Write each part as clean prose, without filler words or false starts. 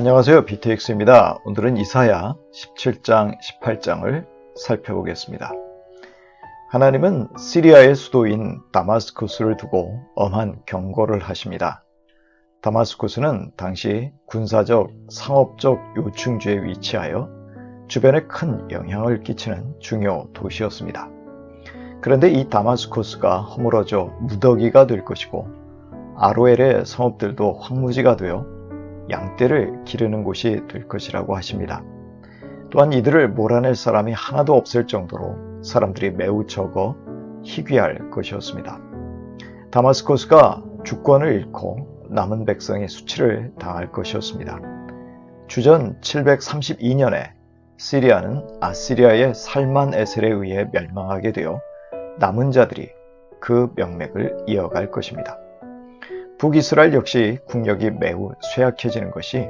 안녕하세요. BTX입니다. 오늘은 이사야 17장, 18장을 살펴보겠습니다. 하나님은 시리아의 수도인 다마스쿠스를 두고 엄한 경고를 하십니다. 다마스쿠스는 당시 군사적, 상업적 요충지에 위치하여 주변에 큰 영향을 끼치는 중요 도시였습니다. 그런데 이 다마스쿠스가 허물어져 무더기가 될 것이고 아로엘의 성읍들도 황무지가 되어 양떼를 기르는 곳이 될 것이라고 하십니다. 또한 이들을 몰아낼 사람이 하나도 없을 정도로 사람들이 매우 적어 희귀할 것이었습니다. 다마스쿠스가 주권을 잃고 남은 백성이 수치를 당할 것이었습니다. 주전 732년에 시리아는 아시리아의 살만에셀에 의해 멸망하게 되어 남은 자들이 그 명맥을 이어갈 것입니다. 북이스라엘 역시 국력이 매우 쇠약해지는 것이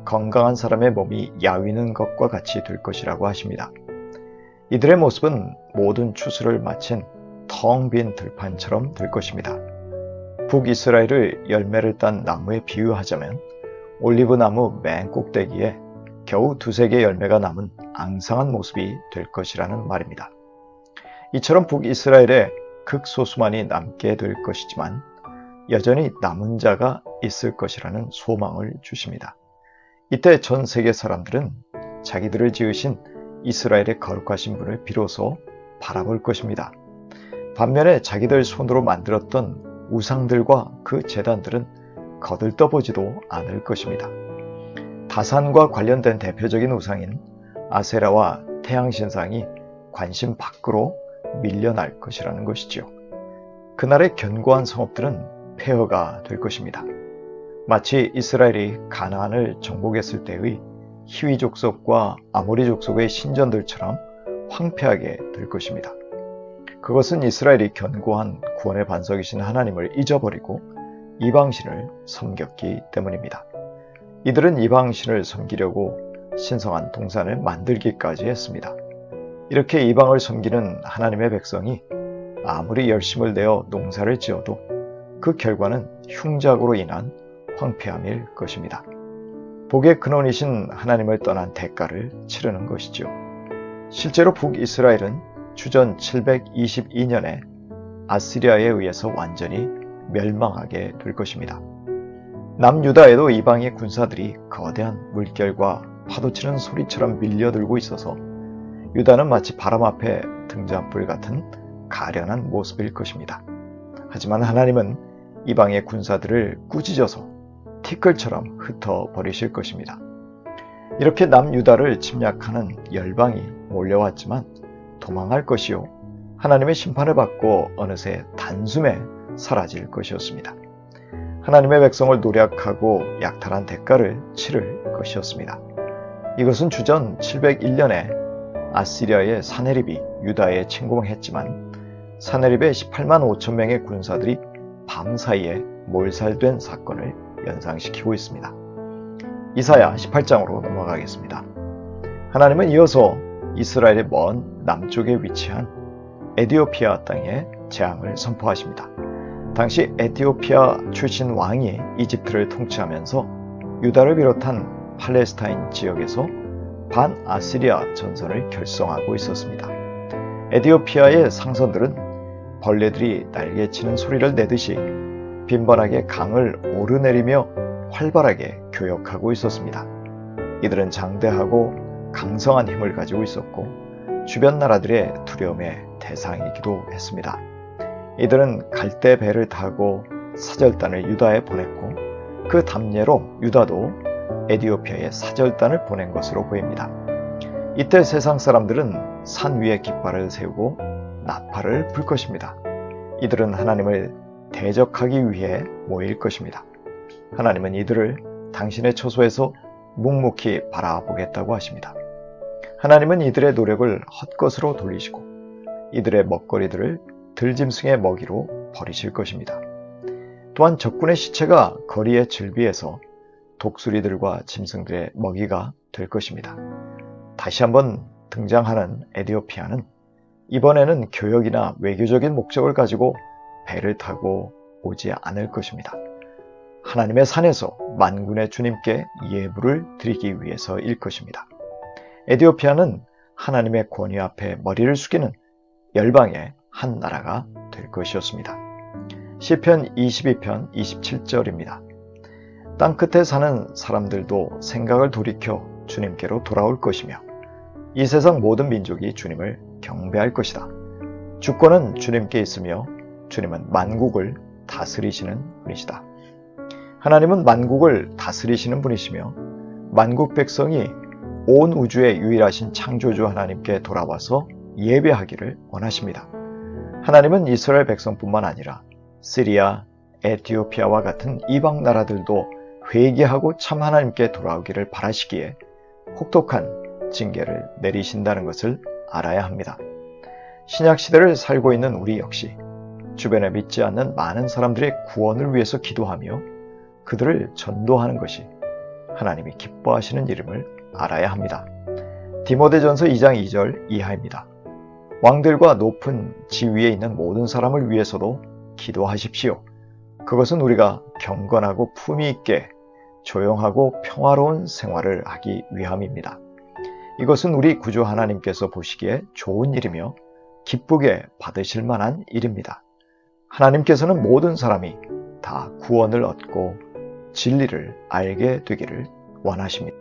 건강한 사람의 몸이 야위는 것과 같이 될 것이라고 하십니다. 이들의 모습은 모든 추수를 마친 텅 빈 들판처럼 될 것입니다. 북이스라엘을 열매를 딴 나무에 비유하자면 올리브 나무 맨 꼭대기에 겨우 두세 개 열매가 남은 앙상한 모습이 될 것이라는 말입니다. 이처럼 북이스라엘에 극소수만이 남게 될 것이지만 여전히 남은 자가 있을 것이라는 소망을 주십니다. 이때 전 세계 사람들은 자기들을 지으신 이스라엘의 거룩하신 분을 비로소 바라볼 것입니다. 반면에 자기들 손으로 만들었던 우상들과 그 제단들은 거들떠보지도 않을 것입니다. 다산과 관련된 대표적인 우상인 아세라와 태양신상이 관심 밖으로 밀려날 것이라는 것이죠. 그날의 견고한 성읍들은 폐허가 될 것입니다. 마치 이스라엘이 가나안을 정복했을 때의 히위 족속과 아모리 족속의 신전들처럼 황폐하게 될 것입니다. 그것은 이스라엘이 견고한 구원의 반석이신 하나님을 잊어버리고 이방신을 섬겼기 때문입니다. 이들은 이방신을 섬기려고 신성한 동산을 만들기까지 했습니다. 이렇게 이방을 섬기는 하나님의 백성이 아무리 열심을 내어 농사를 지어도 그 결과는 흉작으로 인한 황폐함일 것입니다. 복의 근원이신 하나님을 떠난 대가를 치르는 것이죠. 실제로 북이스라엘은 주전 722년에 아시리아에 의해서 완전히 멸망하게 될 것입니다. 남유다에도 이방의 군사들이 거대한 물결과 파도치는 소리처럼 밀려들고 있어서 유다는 마치 바람 앞에 등잔불 같은 가련한 모습일 것입니다. 하지만 하나님은 이방의 군사들을 꾸짖어서 티끌처럼 흩어버리실 것입니다. 이렇게 남유다를 침략하는 열방이 몰려왔지만 도망할 것이요 하나님의 심판을 받고 어느새 단숨에 사라질 것이었습니다. 하나님의 백성을 노략하고 약탈한 대가를 치를 것이었습니다. 이것은 주전 701년에 아시리아의 사네립이 유다에 침공했지만 사네립의 18만 5천 명의 군사들이 밤사이에 몰살된 사건을 연상시키고 있습니다. 이사야 18장으로 넘어가겠습니다. 하나님은 이어서 이스라엘의 먼 남쪽에 위치한 에디오피아 땅에 재앙을 선포하십니다. 당시 에티오피아 출신 왕이 이집트를 통치하면서 유다를 비롯한 팔레스타인 지역에서 반아시리아 전선을 결성하고 있었습니다. 에티오피아의 상선들은 벌레들이 날개치는 소리를 내듯이 빈번하게 강을 오르내리며 활발하게 교역하고 있었습니다. 이들은 장대하고 강성한 힘을 가지고 있었고 주변 나라들의 두려움의 대상이기도 했습니다. 이들은 갈대 배를 타고 사절단을 유다에 보냈고 그 답례로 유다도 에티오피아에 사절단을 보낸 것으로 보입니다. 이때 세상 사람들은 산 위에 깃발을 세우고 나팔을 불 것입니다. 이들은 하나님을 대적하기 위해 모일 것입니다. 하나님은 이들을 당신의 처소에서 묵묵히 바라보겠다고 하십니다. 하나님은 이들의 노력을 헛것으로 돌리시고 이들의 먹거리들을 들짐승의 먹이로 버리실 것입니다. 또한 적군의 시체가 거리에 즐비해서 독수리들과 짐승들의 먹이가 될 것입니다. 다시 한번 등장하는 에티오피아는 이번에는 교역이나 외교적인 목적을 가지고 배를 타고 오지 않을 것입니다. 하나님의 산에서 만군의 주님께 예물을 드리기 위해서일 것입니다. 에티오피아는 하나님의 권위 앞에 머리를 숙이는 열방의 한 나라가 될 것이었습니다. 시편 22편 27절입니다. 땅끝에 사는 사람들도 생각을 돌이켜 주님께로 돌아올 것이며 이 세상 모든 민족이 주님을 경배할 것이다. 주권은 주님께 있으며 주님은 만국을 다스리시는 분이시다. 하나님은 만국을 다스리시는 분이시며 만국 백성이 온 우주의 유일하신 창조주 하나님께 돌아와서 예배하기를 원하십니다. 하나님은 이스라엘 백성뿐만 아니라 시리아, 에티오피아와 같은 이방 나라들도 회개하고 참 하나님께 돌아오기를 바라시기에 혹독한 징계를 내리신다는 것을 알아야 합니다. 신약시대를 살고 있는 우리 역시 주변에 믿지 않는 많은 사람들의 구원을 위해서 기도하며 그들을 전도하는 것이 하나님이 기뻐하시는 일임을 알아야 합니다. 디모데전서 2장 2절 이하입니다. 왕들과 높은 지위에 있는 모든 사람을 위해서도 기도하십시오. 그것은 우리가 경건하고 품위 있게 조용하고 평화로운 생활을 하기 위함입니다. 이것은 우리 구주 하나님께서 보시기에 좋은 일이며 기쁘게 받으실 만한 일입니다. 하나님께서는 모든 사람이 다 구원을 얻고 진리를 알게 되기를 원하십니다.